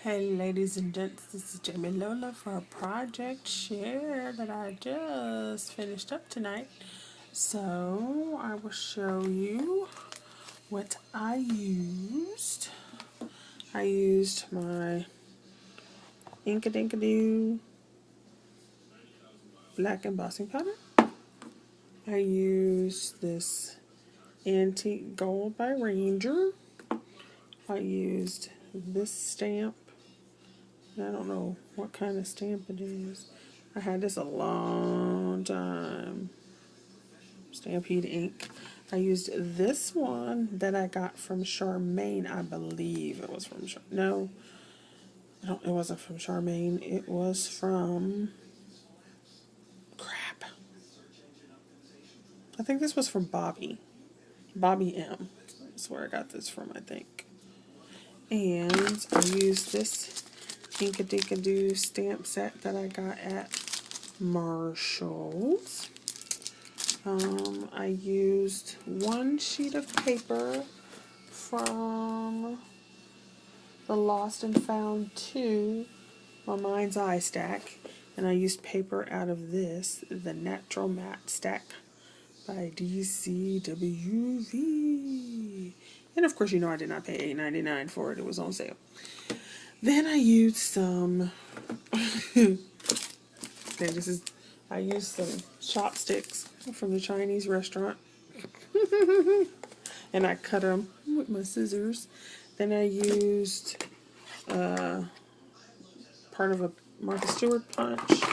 Hey ladies and gents, this is Jamie Lola for a project share that I just finished up tonight. So I will show you what I used. I used my Inkadinkadoo black embossing powder. I used this antique gold by Ranger. I used this stamp. I don't know what kind of stamp it is. I had this a long time. Stampede ink. I used this one that I got from Charmaine. I believe it was from no, it wasn't from Charmaine. It was from crap. I think this was from Bobby M. That's where I got this from, I think. And I used this Inkadinkadoo stamp set that I got at Marshall's. I used one sheet of paper from the Lost and Found 2, my Mind's Eye stack, and I used paper out of this, the Natural Matte stack by DCWV. And of course, you know I did not pay $8.99 for it. It was on sale. Then I used some I used some chopsticks from the Chinese restaurant. And I cut them with my scissors. Then I used part of a Martha Stewart punch.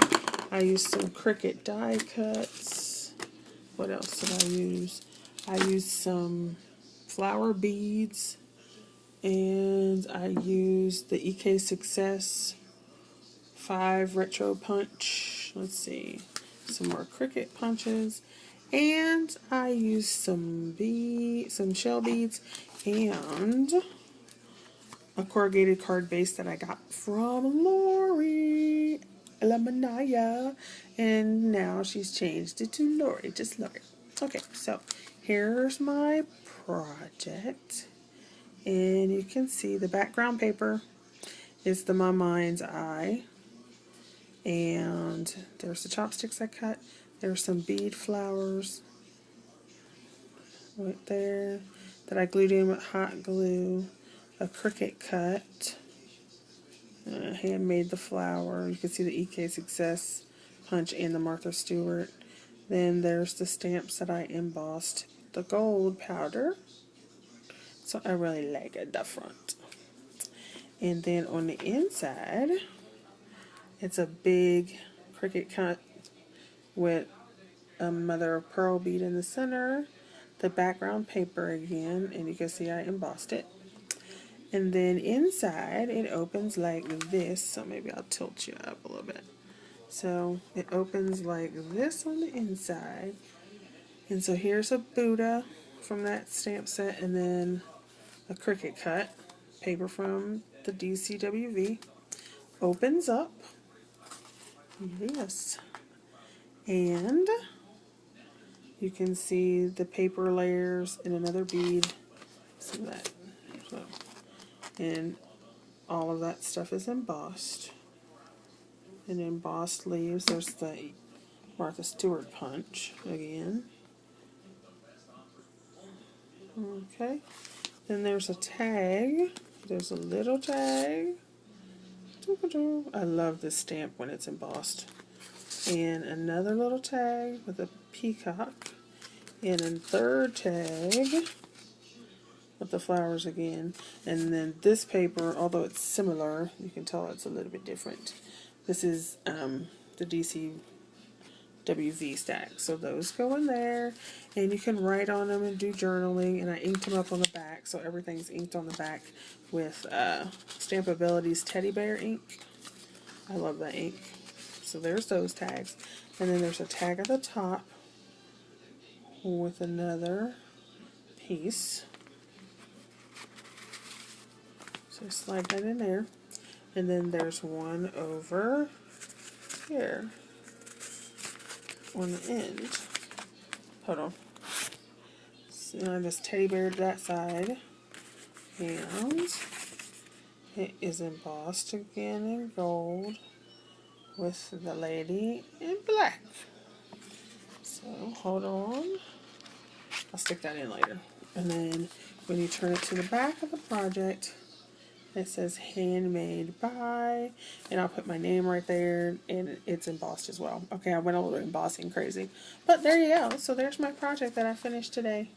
I used some Cricut die cuts. What else did I use? I used some flower beads. And I used the EK Success 5 retro punch. Let's see, some more Cricut punches, and I used some shell beads, and a corrugated card base that I got from Lori Lamanaya, and now she's changed it to Lori, just Lori. Okay, so here's my project, and you can see the background paper is My Mind's Eye. And there's the chopsticks I cut. There's some bead flowers right there that I glued in with hot glue. A Cricut cut. Handmade the flower. You can see the EK Success punch and the Martha Stewart. Then there's the stamps that I embossed. The gold powder. So I really like it, the front. And then on the inside, it's a big Cricut cut with a mother of pearl bead in the center, the background paper again, and you can see I embossed it. And then inside it opens like this, so maybe I'll tilt you up a little bit. So it opens like this on the inside. And so here's a Buddha from that stamp set, and then a Cricut cut paper from the DCWV. Opens up. Yes. And you can see the paper layers and another bead. See that? So, and all of that stuff is embossed. And embossed leaves. There's the Martha Stewart punch again. Okay. Then there's a tag. There's a little tag. I love this stamp when it's embossed. And another little tag with a peacock. And a third tag with the flowers again. And then this paper, although it's similar, you can tell it's a little bit different. This is the DCWV stack. So those go in there. And you can write on them and do journaling. And I inked them up on the back. So everything's inked on the back with Stampability's Teddy Bear ink. I love that ink. So there's those tags. And then there's a tag at the top with another piece. So slide that in there. And then there's one over here on the end. Hold on. So I just teddy beared that side. And It is embossed again in gold with the lady in black. So hold on. I'll stick that in later. And then when you turn it to the back of the project, it says handmade by, and I'll put my name right there, and it's embossed as well. Okay, I went a little embossing crazy. But there you go. So there's my project that I finished today.